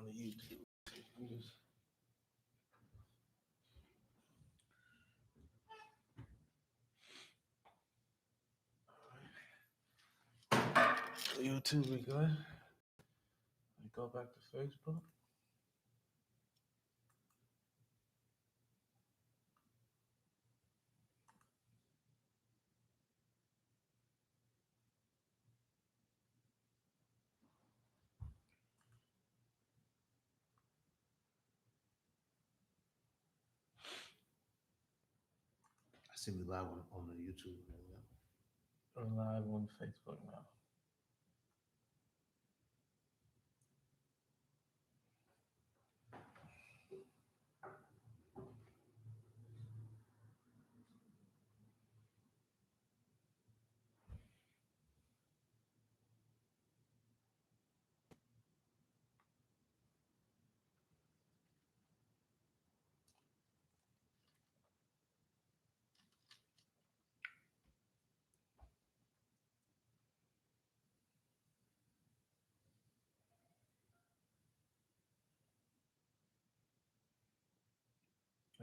on the YouTube. Just... YouTube, we good. We go back to Facebook. I see we live on the YouTube. We're live on Facebook now.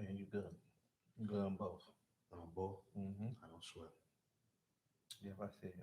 Yeah, you good. You good on both. On both? Mm-hmm. I don't sweat. Yeah, I see it.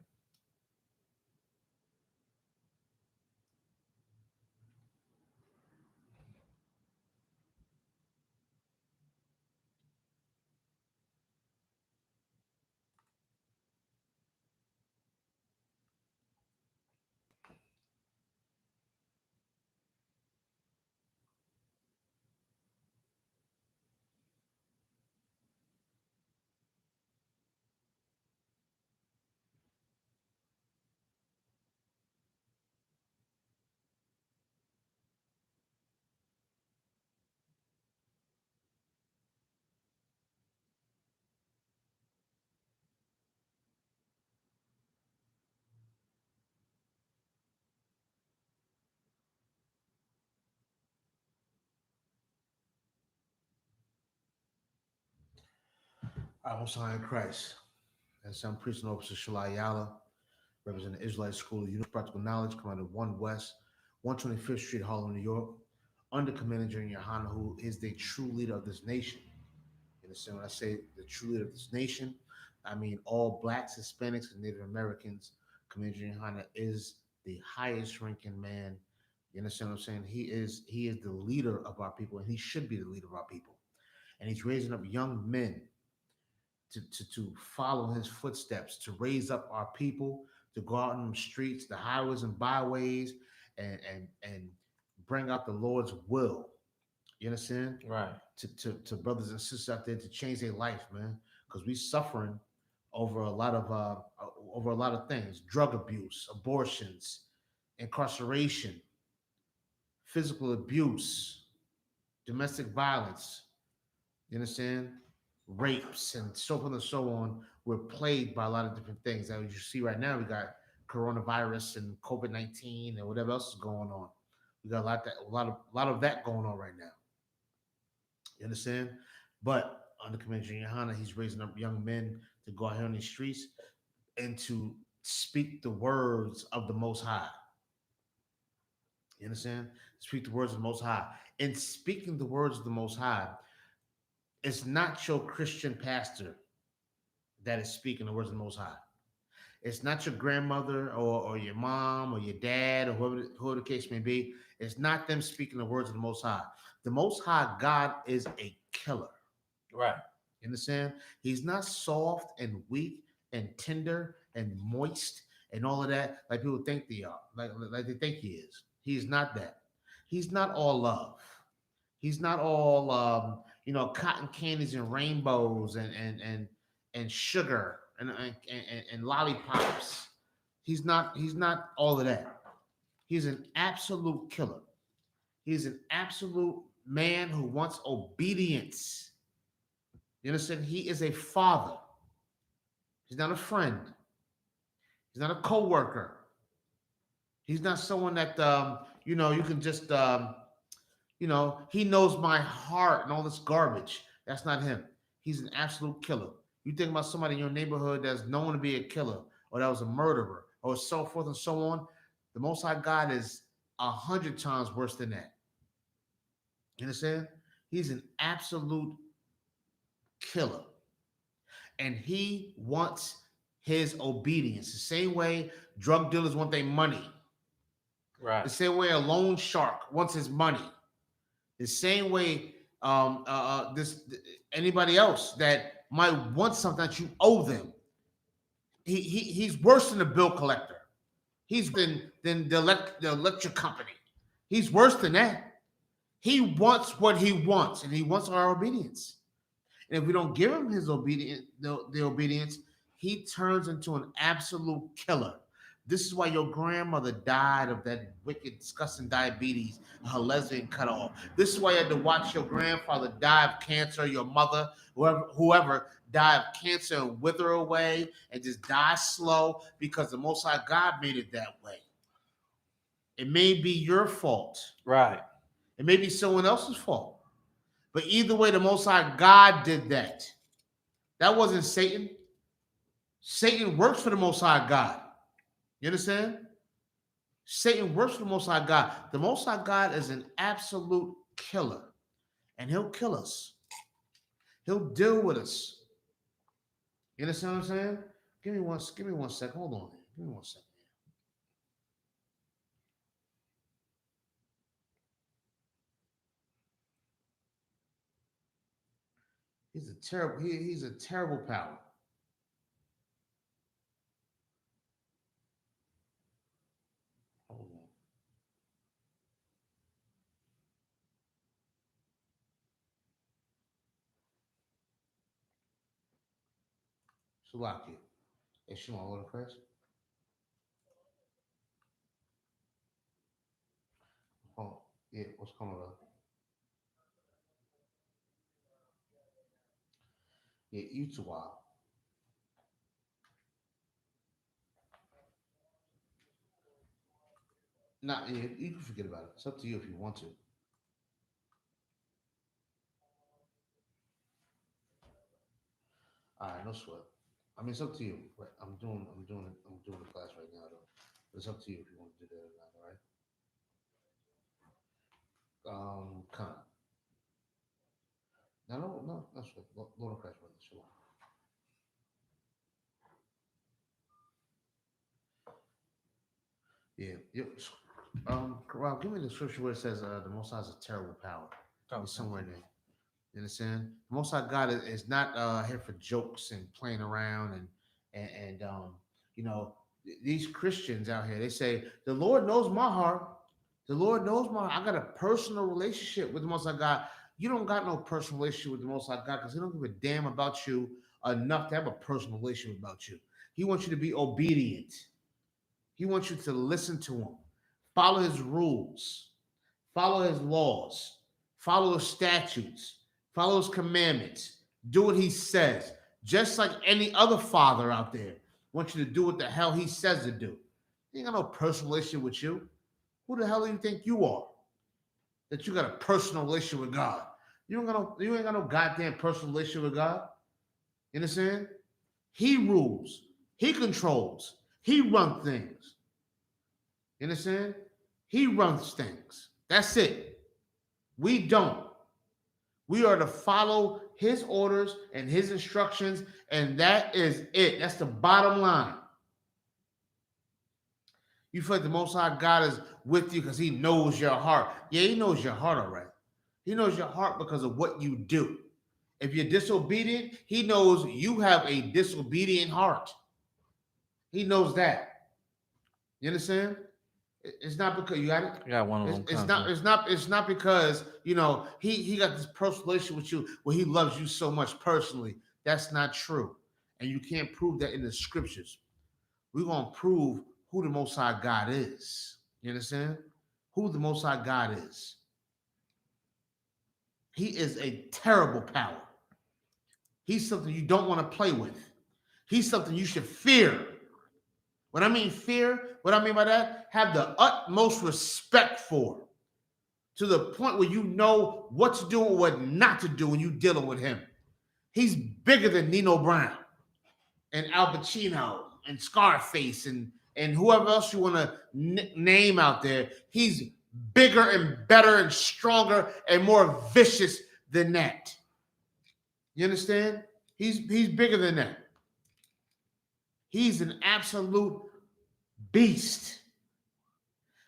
I will sign Christ. As some priest and officer Shalayala, representing the Israelite School of Universal Practical Knowledge, commanded 1 West, 125th Street, Harlem, New York, under Commander General YAHANNA, who is the true leader of this nation. You understand when I say the true leader of this nation? I mean all blacks, Hispanics, and Native Americans. Commander General YAHANNA is the highest ranking man. You understand what I'm saying? He is the leader of our people, and he should be the leader of our people. And he's raising up young men to follow his footsteps, to raise up our people, to go out in the streets, the highways and byways, and bring out the Lord's will. You understand? Right. To brothers and sisters out there to change their life, man, because we suffering over a lot of things: drug abuse, abortions, incarceration, physical abuse, domestic violence. You understand? Rapes and so forth and so on. We're plagued by a lot of different things. As you see right now, we got coronavirus and COVID-19 and whatever else is going on. We got a lot of that going on right now. You understand? But under Commander YAHANNA, he's raising up young men to go out here on the streets and to speak the words of the Most High. You understand? Speak the words of the Most High. And speaking the words of the Most High, it's not your Christian pastor that is speaking the words of the Most High. It's not your grandmother or your mom or your dad or whoever the case may be. It's not them speaking the words of the Most High. The Most High God is a killer. Right. You understand? He's not soft and weak and tender and moist and all of that like people think they are, like they think he is. He's not that. He's not all love. He's not all cotton candies and rainbows and sugar and lollipops. He's not all of that. He's an absolute killer. He's an absolute man who wants obedience. You understand? He is a father. He's not a friend. He's not a co-worker. He's not someone that you can just he knows my heart and all this garbage. That's not him. He's an absolute killer. You think about somebody in your neighborhood that's known to be a killer or that was a murderer or so forth and so on. The Most High God is 100 times worse than that. You understand? He's an absolute killer. And he wants his obedience. The same way drug dealers want their money. Right. The same way a loan shark wants his money. The same way anybody else that might want something that you owe them. He's worse than the bill collector. He's than the electric company. He's worse than that. He wants what he wants, and he wants our obedience. And if we don't give him his obedience, the obedience, he turns into an absolute killer. This is why your grandmother died of that wicked, disgusting diabetes, her lesbian cut off. This is why you had to watch your grandfather die of cancer, your mother, whoever die of cancer and wither away and just die slow because the Most High God made it that way. It may be your fault. Right. It may be someone else's fault. But either way, the Most High God did that. That wasn't Satan. Satan works for the Most High God. You understand? Satan works for the Most High God. The Most High God is an absolute killer. And he'll kill us. He'll deal with us. You understand what I'm saying? Give me one second. Hold on. Give me 1 second. He's a terrible power. Hold on. Shalakia. Hey, Shema, Lord of Christ. Oh, yeah, what's going on? Yeah, you too wild. Nah, yeah, you can forget about it. It's up to you if you want to. All right, no sweat. I mean, it's up to you. Right? I'm doing the class right now, though. But it's up to you if you want to do that or not. All right. Come. No, that's right. Lord of Christ, brother. Shalom. Yeah. Rob, give me the scripture where it says the Most High is a terrible power. It's somewhere in there. You understand? The Most High God is not here for jokes and playing around and you know, these Christians out here, they say the Lord knows my heart. The Lord knows my heart. I got a personal relationship with the Most High God. You don't got no personal relationship with the Most High God because He don't give a damn about you enough to have a personal relationship about you. He wants you to be obedient. He wants you to listen to Him, follow His rules, follow His laws, follow His statutes, follow His commandments, do what He says. Just like any other father out there wants you to do what the hell He says to do. He ain't got no personal relationship with you. Who the hell do you think you are? That you got a personal relationship with God. You ain't got no goddamn personal relationship with God. You understand? He rules. He controls. He runs things. You understand? He runs things. That's it. We don't. We are to follow His orders and His instructions, and that is it. That's the bottom line. You feel like the Most High God is with you because He knows your heart. Yeah, He knows your heart, all right. He knows your heart because of what you do. If you're disobedient, He knows you have a disobedient heart. He knows that. You understand? It's not because you got it. I got one of them. It's not because he got this personal relationship with you where He loves you so much personally. That's not true, and you can't prove that in the scriptures. We're gonna prove who the Most High God is. You understand? Who the Most High God is. He is a terrible power. He's something you don't want to play with. He's something you should fear. When I mean fear, what I mean by that, have the utmost respect for, to the point where you know what to do and what not to do when you're dealing with Him. He's bigger than Nino Brown and Al Pacino and Scarface and whoever else you want to name out there. He's bigger and better and stronger and more vicious than that. You understand? He's bigger than that. He's an absolute beast.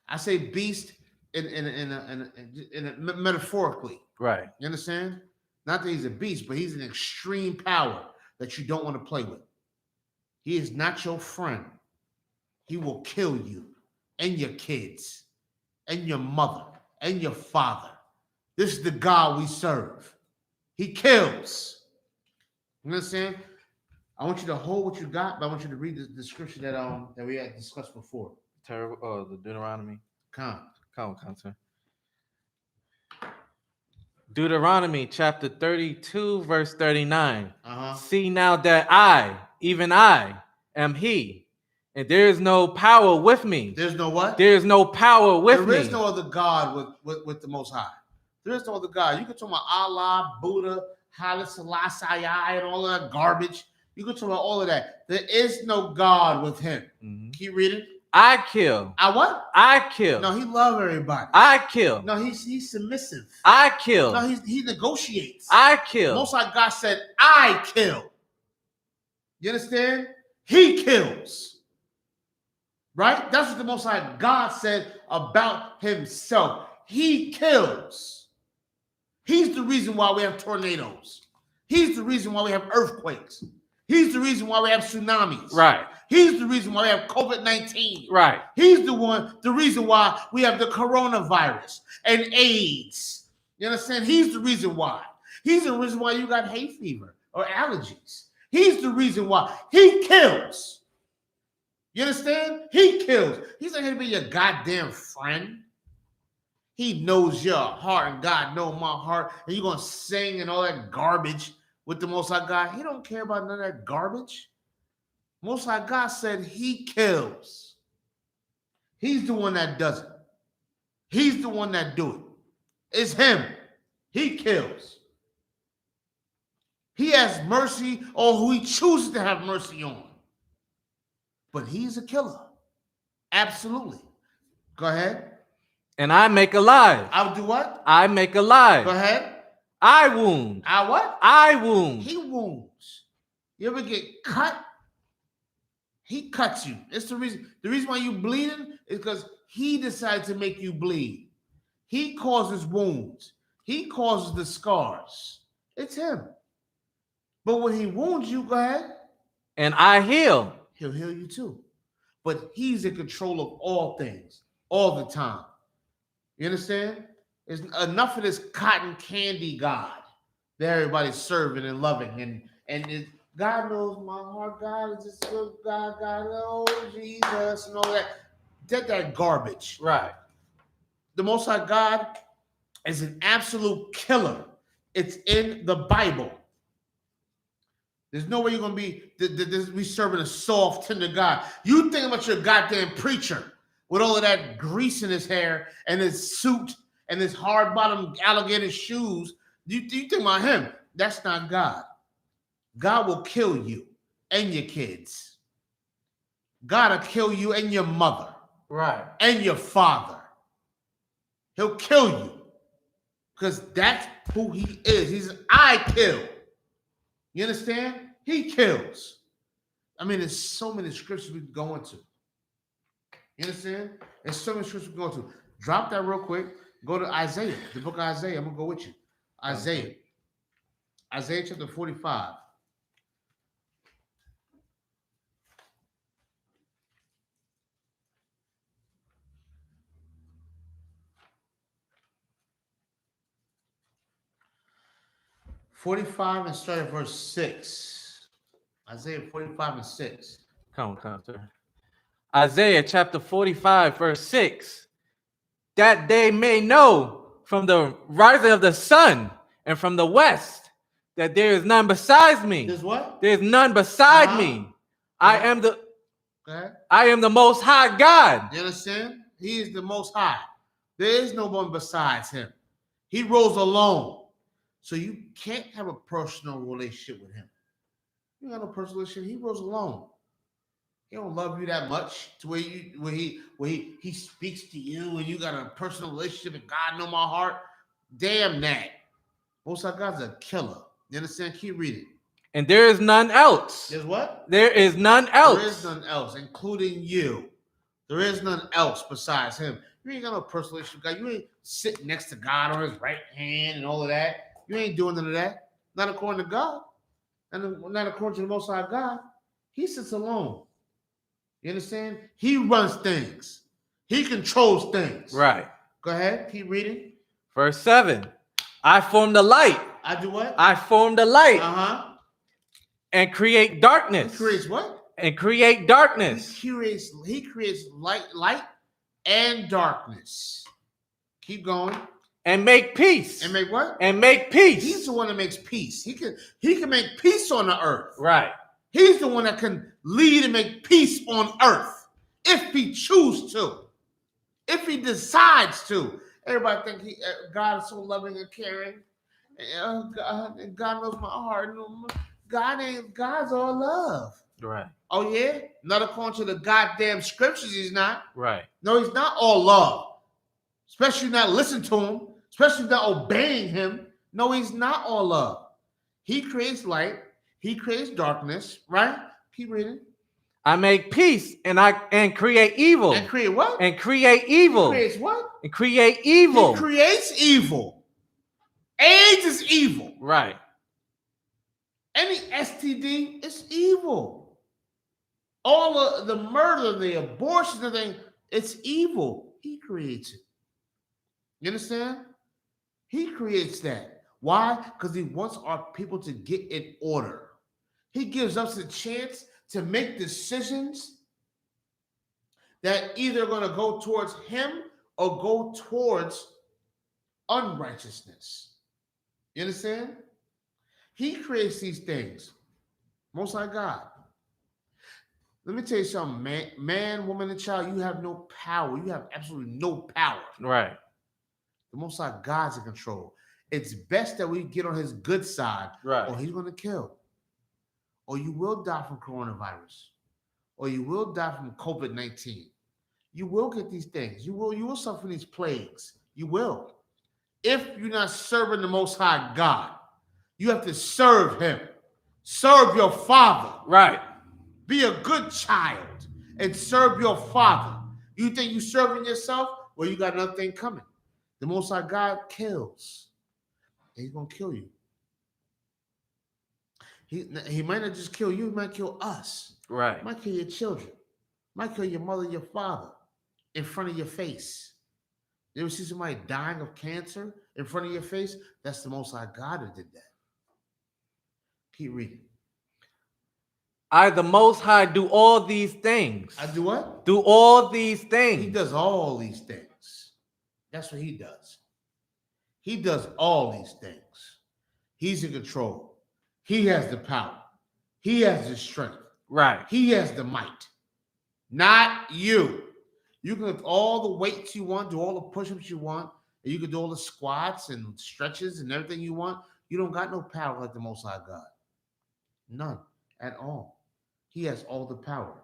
I say beast in metaphorically. Right. You understand? Not that he's a beast, but he's an extreme power that you don't want to play with. He is not your friend. He will kill you and your kids and your mother and your father. This is the God we serve. He kills. You understand? I want you to hold what you got, but I want you to read the scripture that we had discussed before. The Deuteronomy. Come, sir. Deuteronomy chapter 32, verse 39. See now that I, even I, am he, and there is no power with me. There's no what? There is no power with me. There is no other God with the Most High. There is no other God. You can talk about Allah, Buddha, Haile Selassie, and all of that garbage. You can talk about all of that. There is no God with him. Mm-hmm. Keep reading. I kill. I what? I kill. No, he loves everybody. I kill. No, he's submissive. I kill. No, he negotiates. I kill. Most High God said, I kill. You understand? He kills. Right? That's what the Most High God said about himself. He kills. He's the reason why we have tornadoes. He's the reason why we have earthquakes. He's the reason why we have tsunamis. Right. He's the reason why we have COVID-19. Right. He's the reason why we have the coronavirus and AIDS. You understand? He's the reason why. He's the reason why you got hay fever or allergies. He's the reason why. He kills. You understand? He kills. He's not here to be your goddamn friend. He knows your heart and God knows my heart. And you're going to sing and all that garbage with the Most High God. He don't care about none of that garbage. Most High God said he kills. He's the one that does it. He's the one that do it. It's him. He kills. He has mercy on who he chooses to have mercy on. But he's a killer. Absolutely. Go ahead. And I make alive. I'll do what? I make alive. Go ahead. I wound. I what? I wound. He wounds. You ever get cut? He cuts you. It's the reason. The reason why you bleeding is because he decided to make you bleed. He causes wounds. He causes the scars. It's him. But when he wounds you, go ahead. And I heal. He'll heal you too. But he's in control of all things, all the time. You understand? There's enough of this cotton candy God that everybody's serving and loving. And God knows my heart. God is just good. God, oh, Jesus, and all that. That garbage. Right. The Most High God is an absolute killer. It's in the Bible. There's no way you're going to be serving a soft, tender God. You think about your goddamn preacher with all of that grease in his hair and his suit and his hard-bottom alligator shoes. You think about him. That's not God. God will kill you and your kids. God will kill you and your mother. Right. And your father. He'll kill you. Because that's who he is. He's I kill. You understand? He kills. I mean, there's so many scriptures we can go into. You understand? There's so many scriptures we can go into. Drop that real quick. Go to Isaiah, the book of Isaiah. I'm going to go with you. Isaiah. Isaiah chapter 45. And start at verse 6. Isaiah 45 and 6. Come, sir. Isaiah chapter 45, verse 6. That they may know from the rising of the sun and from the west that there is none besides me. There's what? There is none beside me. I am the Most High God. You understand? He is the Most High. There is no one besides him. He rose alone. So you can't have a personal relationship with him. You got no personal relationship. He rose alone. He don't love you that much to where he speaks to you and you got a personal relationship and God know my heart. Damn that. Most High God's a killer. You understand? Keep reading. And there is none else. There's what? There is none else. There is none else, including you. There is none else besides him. You ain't got no personal relationship with God. You ain't sitting next to God on his right hand and all of that. You ain't doing none of that. Not according to God. And not according to the Most High God. He sits alone. You understand? He runs things. He controls things. Right. Go ahead. Keep reading. Verse 7. I form the light. I do what? I form the light. Uh-huh. And create darkness. He creates what? And create darkness. He creates light and darkness. Keep going. And make peace. And make what? And make peace. He's the one that makes peace. He can make peace on the earth. Right. He's the one that can lead and make peace on earth if he chooses to, if he decides to. Everybody think God is so loving and caring. God knows my heart. God's all love. Right. Oh yeah? Not according to the goddamn scriptures, he's not. Right. No, he's not all love. Especially not listening to him, especially not obeying him. No, he's not all love. He creates light. He creates darkness, right? Keep reading. I make peace and create evil. And create what? And create evil. He creates what? And create evil. He creates evil. AIDS is evil. Right. Any STD is evil. All of the murder, the abortion, the thing, it's evil. He creates it. You understand? He creates that. Why? Because he wants our people to get in order. He gives us a chance to make decisions that either going to go towards him or go towards unrighteousness. You understand? He creates these things. Most High God. Let me tell you something, man, woman, and child, you have no power. You have absolutely no power. Right. The Most High God's in control. It's best that we get on his good side, right, or he's going to kill. Or you will die from coronavirus. Or you will die from COVID-19. You will get these things. You will suffer these plagues. You will. If you're not serving the Most High God, you have to serve him. Serve your father. Right. Be a good child and serve your father. You think you're serving yourself? Well, you got another thing coming. The Most High God kills. And he's going to kill you. He might not just kill you, he might kill us. Right. He might kill your children. He might kill your mother, your father in front of your face. You ever see somebody dying of cancer in front of your face? That's the Most High God that did that. Keep reading. I, the Most High, do all these things. I do what? Do all these things. He does all these things. That's what he does. He does all these things. He's in control. He has the power. He has the strength. Right. He has the might. Not you. You can lift all the weights you want, do all the push-ups you want, and you can do all the squats and stretches and everything you want. You don't got no power like the Most High God. None at all. He has all the power.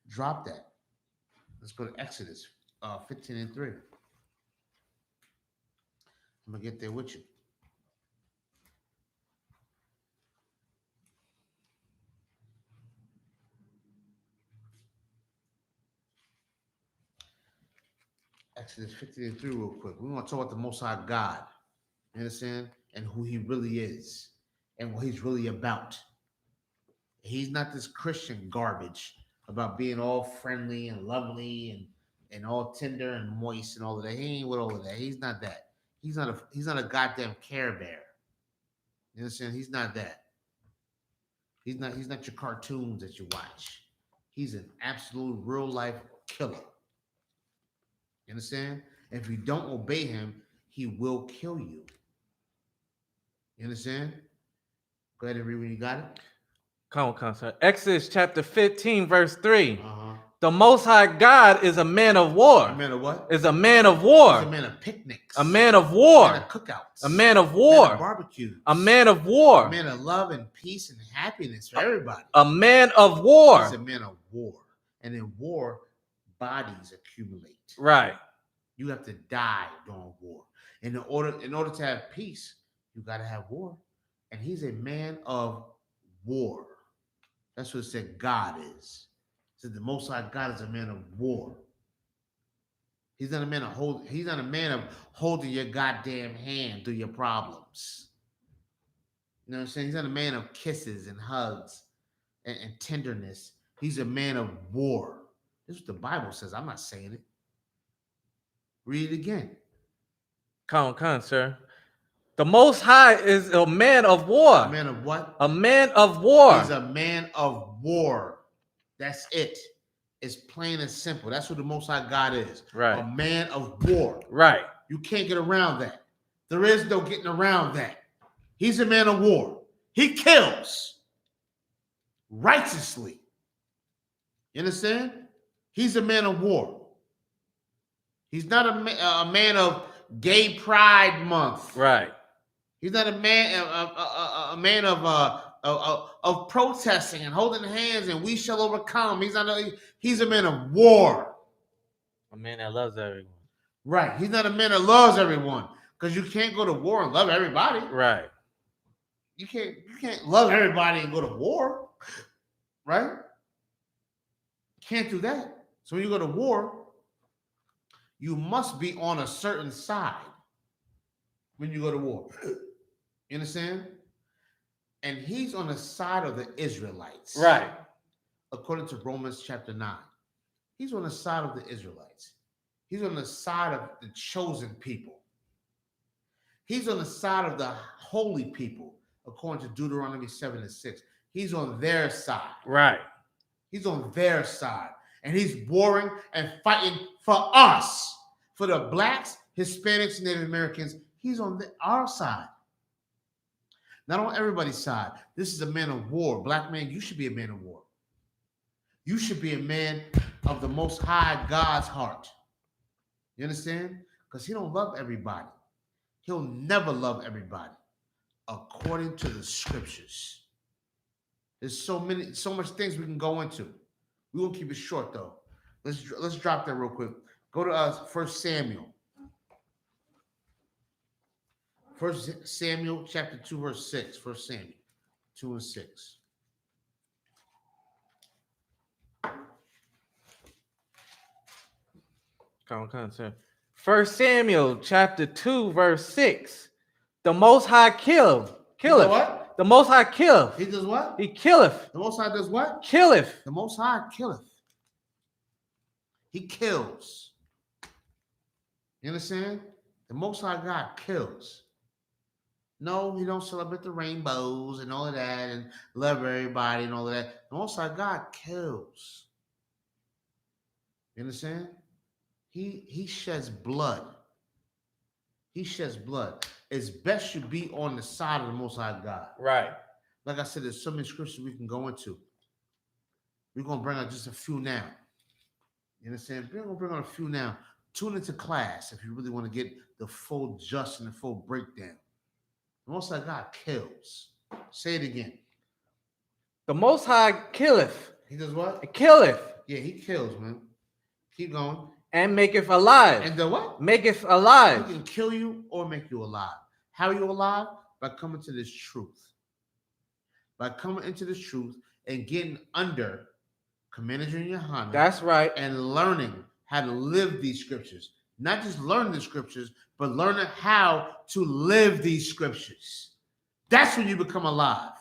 Drop that. Let's go to Exodus 15:3. I'm going to get there with you. Exodus 15:3 real quick. We want to talk about the Most High God. You understand? And who he really is. And what he's really about. He's not this Christian garbage about being all friendly and lovely and all tender and moist and all of that. He ain't with all of that. He's not that. He's not a goddamn Care Bear. You understand? He's not that. He's not your cartoons that you watch. He's an absolute real life killer. You understand? If you don't obey him, he will kill you. You understand? Go ahead and read when you got it. Come on, sir. Exodus chapter 15, verse 3. The Most High God is a man of war. A man of what? Is a man of war. He's a man of picnics. A man of A war. man of cookouts. A man of A man war. of barbecues. A man of war. A man of love and peace and happiness for everybody. A man of war. He's a man of war. And in war, bodies accumulate. Right. You have to die during war. And in order to have peace, you got to have war. And he's a man of war. That's what it said God is. It said the Most High God is a man of war. He's not a man of holding your goddamn hand through your problems. You know what I'm saying? He's not a man of kisses and hugs and tenderness. He's a man of war. This is what the Bible says. I'm not saying it. Read it again. Come on, sir. The Most High is a man of war. A man of what? A man of war. He's a man of war. That's it. It's plain and simple. That's what the Most High God is. Right. A man of war. Right. You can't get around that. There is no getting around that. He's a man of war. He kills righteously. You understand? He's a man of war. He's not a man of Gay Pride Month. Right. He's not a man of protesting and holding hands and we shall overcome. He's a man of war. A man that loves everyone. Right. He's not a man that loves everyone. Because you can't go to war and love everybody. Right. You can't love everybody and go to war. Right? Can't do that. So when you go to war, you must be on a certain side when you go to war. You understand? And he's on the side of the Israelites. Right. According to Romans chapter 9. He's on the side of the Israelites. He's on the side of the chosen people. He's on the side of the holy people, according to Deuteronomy 7:6. He's on their side. Right. He's on their side. And he's warring and fighting for us. For the blacks, Hispanics, Native Americans. He's on our side. Not on everybody's side. This is a man of war. Black man, you should be a man of war. You should be a man of the Most High God's heart. You understand? Because he don't love everybody. He'll never love everybody according to the scriptures. There's so much things we can go into. We won't keep it short though. Let's drop that real quick. Go to 1 Samuel. 1 Samuel chapter 2 verse 6. 1 Samuel 2 and 6. Come on, sir. 1 Samuel chapter 2 verse 6. The Most High killeth. What? The Most High killeth. He does what? He killeth. The Most High does what? Killeth. The Most High killeth. He kills. You understand? The Most High God kills. No, he don't celebrate the rainbows and all of that and love everybody and all of that. The Most High God kills. You understand? He sheds blood. He sheds blood. It's best you be on the side of the Most High God. Right. Like I said, there's so many scriptures we can go into. We're going to bring out just a few now. You understand? We're going to bring out a few now. Tune into class if you really want to get the full just and the full breakdown. The Most High God kills. Say it again. The Most High killeth. He does what? Killeth. Yeah, he kills, man. Keep going. And maketh alive. And the what? Maketh alive. He can kill you or make you alive. How are you alive? By coming to this truth. By coming into this truth and getting under Commander YAHANNA. That's right. And learning how to live these scriptures. Not just learn the scriptures, but learning how to live these scriptures. That's when you become alive.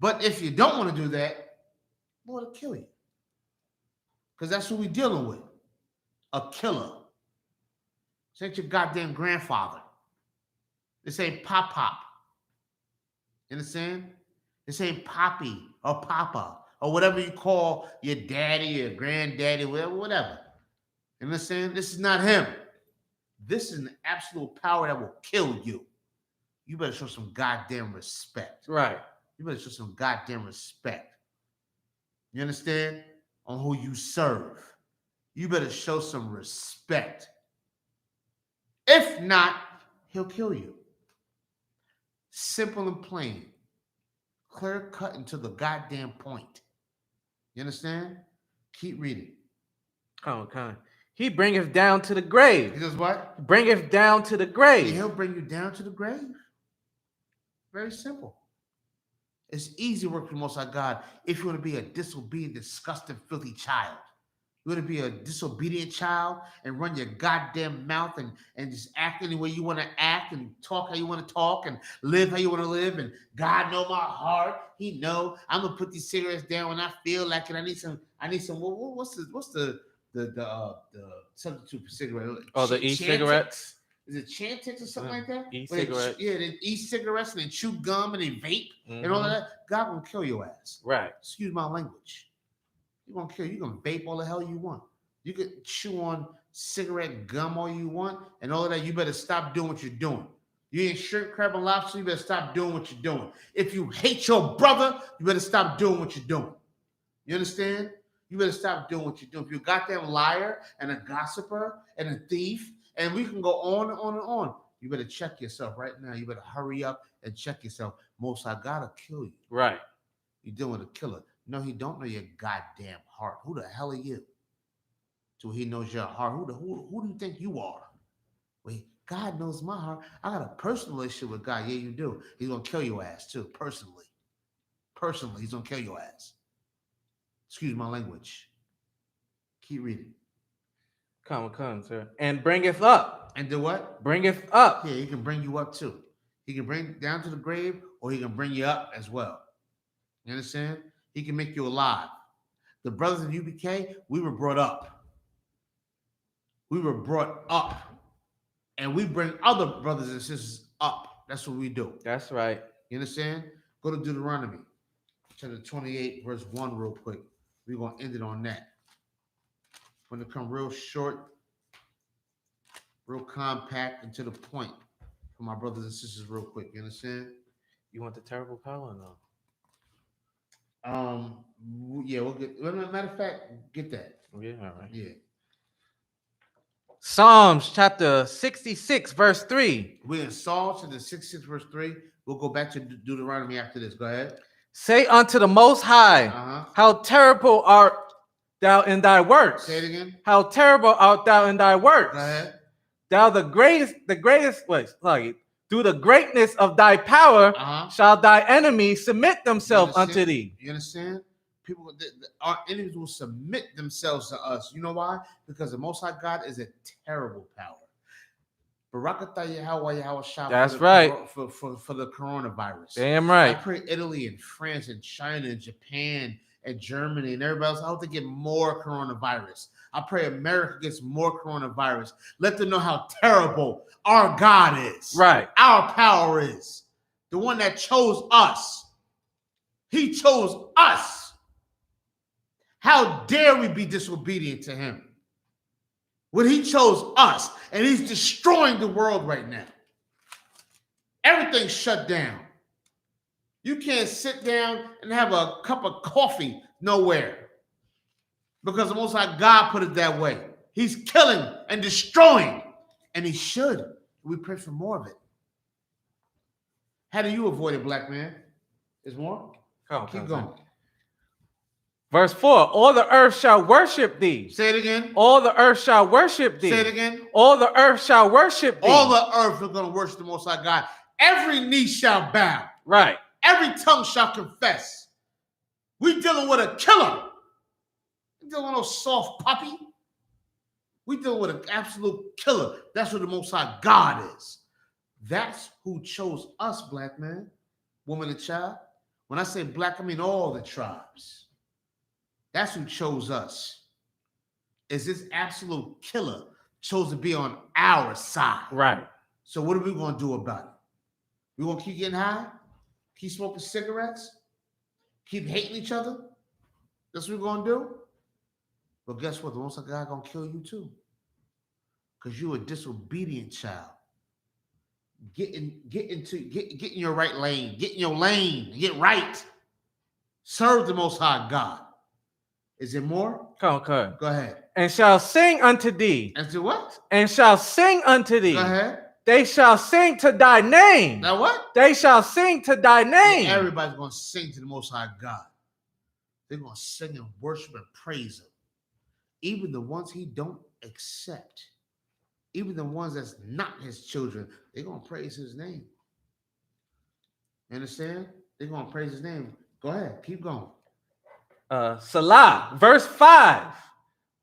But if you don't want to do that, Lord will kill you. Because that's what we're dealing with. A killer. This ain't your goddamn grandfather. This ain't Pop. You understand? This ain't Poppy or Papa or whatever you call your daddy or granddaddy, whatever. You understand? This is not him. This is an absolute power that will kill you. You better show some goddamn respect. Right. You better show some goddamn respect. You understand? on who you serve. You better show some respect. If not, he'll kill you. Simple and plain. Clear cut and to the goddamn point. You understand? Keep reading. Come on. He bringeth down to the grave. He does what? Bringeth down to the Yeah, grave. he'll bring you down to the grave. Very simple. It's easy work for the Most High God if you want to be a disobedient, disgusting, filthy child. You want to be a disobedient child and run your goddamn mouth and just act any way you want to act and talk how you want to talk and live how you want to live. And God know my heart. He know I'm gonna put these cigarettes down when I feel like it. I need some. What's the substitute for cigarette? Oh, the e-cigarettes. Is it Chantix or something like that? E-cigarettes. They e-cigarettes and they chew gum and they vape and all of that. God gonna kill your ass. Right. Excuse my language. You're gonna kill you. You can vape all the hell you want. You can chew on cigarette gum all you want and all of that. You better stop doing what you're doing. You ain't shrimp, crab, and lobster. You better stop doing what you're doing. If you hate your brother, you better stop doing what you're doing. You understand? You better stop doing what you're doing. If you're a goddamn liar and a gossiper and a thief, and we can go on and on and on, you better check yourself right now. You better hurry up and check yourself. Most I gotta kill you. Right. You're dealing with a killer. No, he don't know your goddamn heart. Who the hell are you? So he knows your heart. Who do you think you are? Wait, God knows my heart. I got a personal relationship with God. Yeah, you do. He's gonna kill your ass too, personally. Personally, he's gonna kill your ass. Excuse my language. Keep reading. Come, sir. And bringeth up. And do what? Bringeth up. Yeah, he can bring you up too. He can bring down to the grave, or he can bring you up as well. You understand? He can make you alive. The brothers in U.P.K, we were brought up. We were brought up. And we bring other brothers and sisters up. That's what we do. That's right. You understand? Go to Deuteronomy, chapter 28, verse 1 real quick. We're going to end it on that. When it come real short, real compact, and to the point for my brothers and sisters real quick. You understand? You want the terrible power or no? Yeah, we'll get. Matter of fact, get that. Yeah, all right. Yeah. Psalms chapter 66, verse 3. We're in Psalms chapter 66, verse 3. We'll go back to Deuteronomy after this. Go ahead. Say unto the Most High, how terrible art thou in thy works. Say it again. How terrible art thou in thy works. Go ahead. Thou the greatest, through the greatness of thy power, shall thy enemies submit themselves unto thee. You understand? People, our enemies will submit themselves to us. You know why? Because the Most High God is a terrible power. That's right. For the coronavirus. Damn right. I pray Italy and France and China and Japan and Germany and everybody else, I hope they get more coronavirus. I pray America gets more coronavirus. Let them know how terrible our God is. Right. Our power is. The one that chose us. He chose us. How dare we be disobedient to him? When he chose us, and he's destroying the world right now. Everything's shut down. You can't sit down and have a cup of coffee nowhere because the Most High God put it that way. He's killing and destroying, and he should. We pray for more of it. How do you avoid it, black man? Is more? Keep going. Verse 4, all the earth shall worship thee. Say it again. All the earth shall worship thee. Say it again. All the earth shall worship thee. All the earth is going to worship the Most High God. Every knee shall bow. Right. Every tongue shall confess. We dealing with a killer. We dealing with no soft puppy. We dealing with an absolute killer. That's what the Most High God is. That's who chose us, black man, woman, and child. When I say black, I mean all the tribes. That's who chose us. Is this absolute killer chose to be on our side. Right. So what are we going to do about it? We going to keep getting high? Keep smoking cigarettes? Keep hating each other? That's what we're going to do? But guess what? The Most High God going to kill you too. Because you're a disobedient child. Get in your right lane. Get in your lane. Get right. Serve the Most High God. Is there more? Come on. Go ahead. And shall sing unto thee. And to what? And shall sing unto thee. Go ahead. They shall sing to thy name. Now what? They shall sing to thy name. Yeah, everybody's going to sing to the Most High God. They're going to sing and worship and praise him. Even the ones he don't accept. Even the ones that's not his children, they're going to praise his name. You understand? They're going to praise his name. Go ahead. Keep going. Salah, verse 5.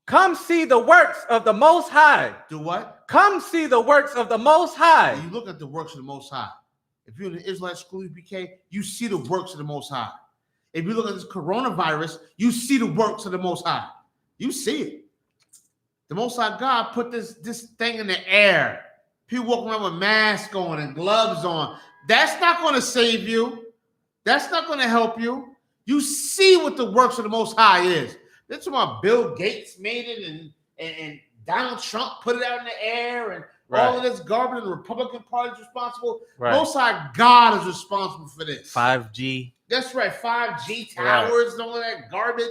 Come see the works of the Most High. Do what? Come see the works of the Most High. You look at the works of the Most High. If you're in the Israelite school, U.P.K, you see the works of the Most High. If you look at this coronavirus, you see the works of the Most High. You see it. The Most High God put this thing in the air. People walking around with masks on and gloves on. That's not going to save you. That's not going to help you. You see what the works of the Most High is. That's why Bill Gates made it and Donald Trump put it out in the air and all of this garbage, and the Republican Party is responsible. Most High God is responsible for this. 5G. That's right. 5G towers and all of that garbage.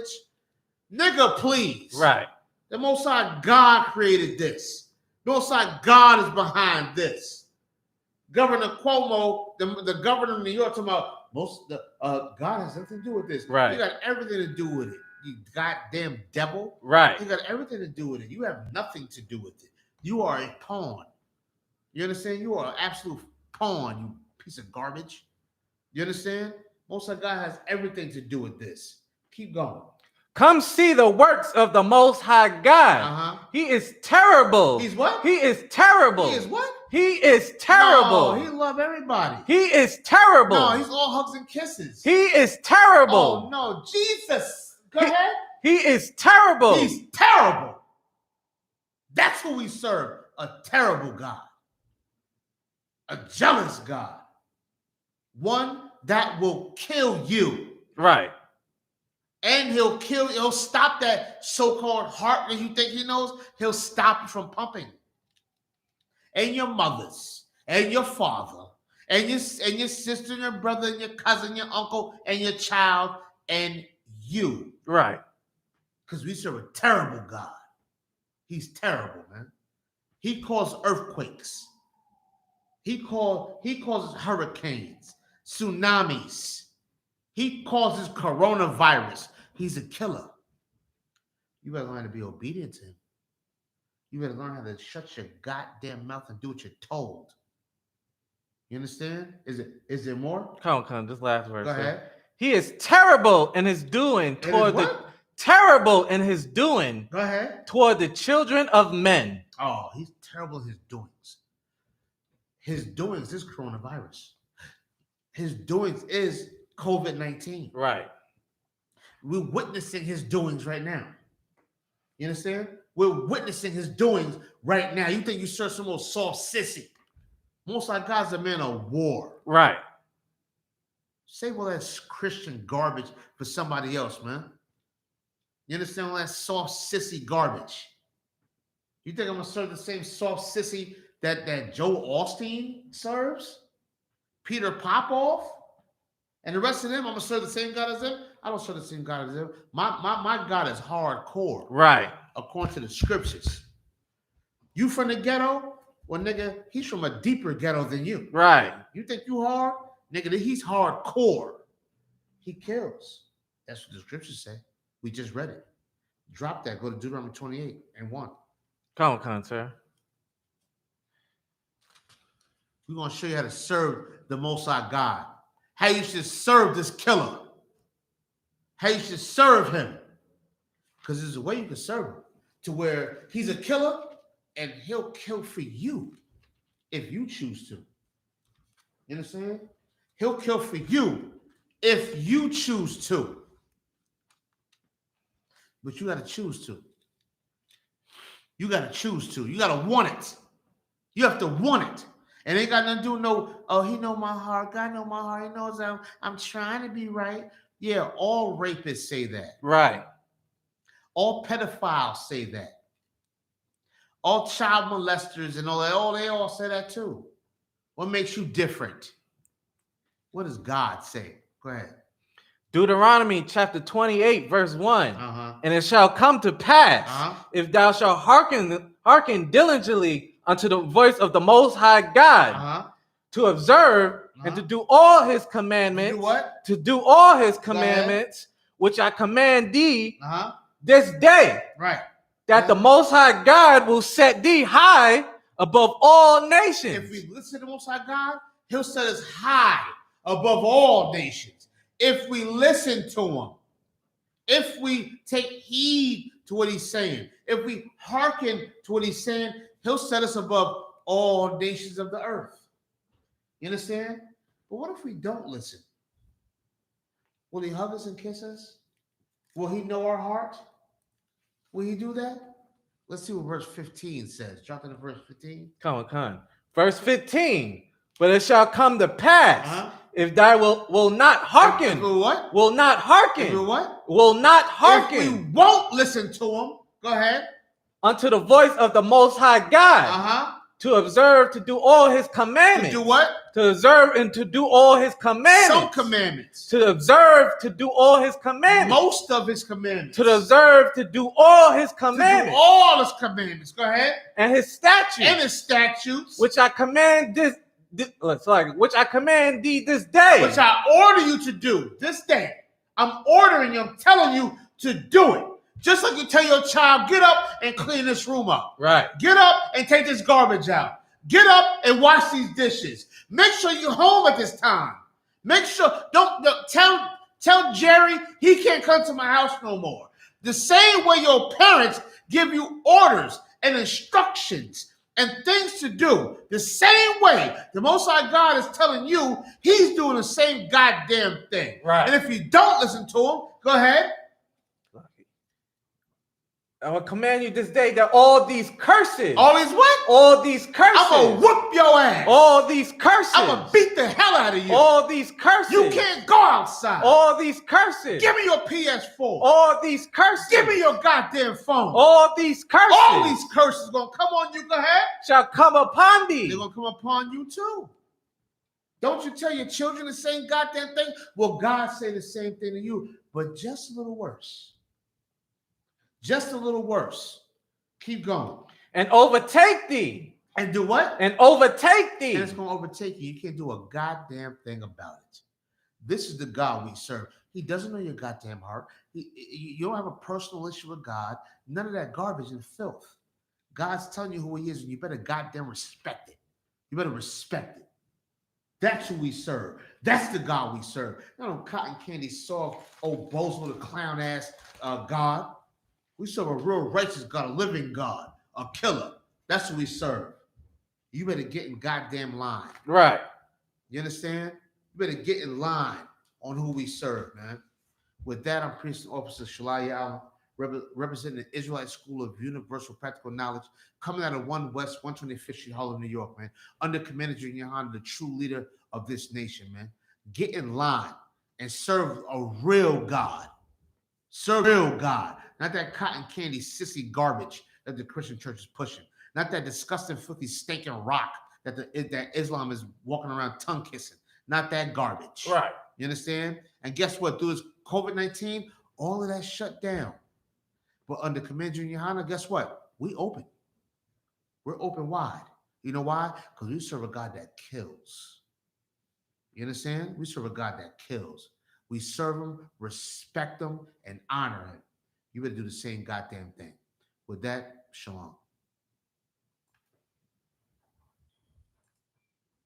Nigga, please. Right. The Most High God created this. The Most High God is behind this. Governor Cuomo, the governor of New York, talking about God has nothing to do with this. Right. You got everything to do with it. You goddamn devil. Right. You got everything to do with it. You have nothing to do with it. You are a pawn. You understand? You are an absolute pawn, you piece of garbage. You understand? Most of God has everything to do with this. Keep going. Come see the works of the Most High God. He is terrible. He's what? He is terrible. He is what? He is terrible. No, he loves everybody. He is terrible. No, he's all hugs and kisses. He is terrible. Oh, no, Jesus. Go ahead. He is terrible. He's terrible. That's who we serve. A terrible God. A jealous God. One that will kill you. Right. And he'll stop that so-called heart that you think he knows. He'll stop you from pumping. And your mothers, and your father, and your sister, and your brother, and your cousin, your uncle, and your child, and you. Right. Because we serve a terrible God. He's terrible, man. He causes earthquakes. He causes hurricanes, tsunamis. He causes coronavirus. He's a killer. You better learn to be obedient to him. You better learn how to shut your goddamn mouth and do what you're told. You understand? Is there more? Come on. This last verse. Go ahead. He is terrible in his doing toward the terrible in his doing. Go ahead. Toward the children of men. Oh, he's terrible in his doings. His doings is coronavirus. His doings is COVID-19. Right. We're witnessing his doings right now. You understand? We're witnessing his doings right now. You think you serve some old soft sissy. Most of our God's a man of war. Right. Save all that Christian garbage for somebody else, man. You understand all that soft sissy garbage? You think I'm going to serve the same soft sissy that Joe Osteen serves? Peter Popoff? And the rest of them, I'm going to serve the same God as them? I don't serve the same God as them. My God is hardcore. Right. According to the scriptures. You from the ghetto? Well, nigga, he's from a deeper ghetto than you. Right. You think you hard? Nigga, he's hardcore. He kills. That's what the scriptures say. We just read it. Drop that. Go to Deuteronomy 28 and 1. Come on, sir. We're going to show you how to serve the Most High God. How you should serve this killer. How you should serve him. Because there's a way you can serve him. To where he's a killer and he'll kill for you if you choose to. You understand? He'll kill for you if you choose to. But you got to choose to. You got to choose to. You got to want it. You have to want it. And it ain't got nothing to do with no, oh, he know my heart. God know my heart. He knows I'm trying to be right. Yeah, all rapists say that. Right. All pedophiles say that. All child molesters and all that, they all say that too. What makes you different? What does God say? Go ahead. Deuteronomy chapter 28, verse 1. Uh-huh. And it shall come to pass, Uh-huh. if thou shalt hearken diligently unto the voice of the Most High God, Uh-huh. to observe and to do all his commandments, Do what? to do all his Go ahead. commandments, which I command thee Uh-huh. this day, Right. that the Most High God will set thee high above all nations. If we listen to the Most High God, he'll set us high above all nations. If we listen to him, if we take heed to what he's saying, if we hearken to what he's saying, he'll set us above all nations of the earth. You understand? But what if we don't listen? Will he hug us and kiss us? Will he know our heart? Will he do that? Let's see what verse 15 says. Drop into verse 15. Come on. Verse 15. But it shall come to pass, Uh-huh. if thou will not hearken. If we what? Will not hearken. If we what? Will not If hearken we won't listen to him, go ahead. unto the voice of the Most High God, Uh-huh. to observe to do all his To commandments. do what? To observe and to do all his commandments. Some commandments. To observe to do all his commandments. Most of his commandments. To observe to do all his To do commandments. all his commandments. Go ahead. And his statutes. And his statutes. Which I command which I command thee this day. Which I order you to do this day. I'm ordering you. I'm telling you to do it. Just like you tell your child, get up and clean this room up. Right. Get up and take this garbage out. Get up and wash these dishes. Make sure you're home at this time. Make sure, don't tell Jerry he can't come to my house no more. The same way your parents give you orders and instructions and things to do, the same way the Most High God is telling you, he's doing the same goddamn thing. Right. And if you don't listen to him, go ahead. I will command you this day that all these curses. All these what? All these curses. I'm going to whoop your ass. All these curses. I'm going to beat the hell out of you. All these curses. You can't go outside. All these curses. Give me your PS4. All these curses. Give me your goddamn phone. All these curses. All these curses going to come on you. Go ahead. Shall come upon thee. They're going to come upon you too. Don't you tell your children the same goddamn thing? Well, God say the same thing to you, but just a little worse. Just a little worse. Keep going. And overtake thee. And do what? And overtake thee. And it's going to overtake you. You can't do a goddamn thing about it. This is the God we serve. He doesn't know your goddamn heart. You don't have a personal issue with God. None of that garbage and filth. God's telling you who he is, and you better goddamn respect it. You better respect it. That's who we serve. That's the God we serve. Not no cotton candy, soft, old bozo, the clown ass God. We serve a real righteous God, a living God, a killer. That's who we serve. You better get in goddamn line. Right. You understand? You better get in line on who we serve, man. With that, I'm Priest Officer SHALAM, representing the Israelite School of Universal Practical Knowledge, coming out of 1 West 125th Street, Harlem, New York, man. Under Commander YAHANNA, the true leader of this nation, man. Get in line and serve a real God. Serve real God. Not that cotton candy, sissy garbage that the Christian church is pushing. Not that disgusting, filthy, stinking rock that Islam is walking around tongue kissing. Not that garbage. Right. You understand? And guess what? Through this COVID-19, all of that shut down. But under Commander YAHANNA, guess what? We open. We're open wide. You know why? Because we serve a God that kills. You understand? We serve a God that kills. We serve him, respect him, and honor him. You better do the same goddamn thing. With that, shalom.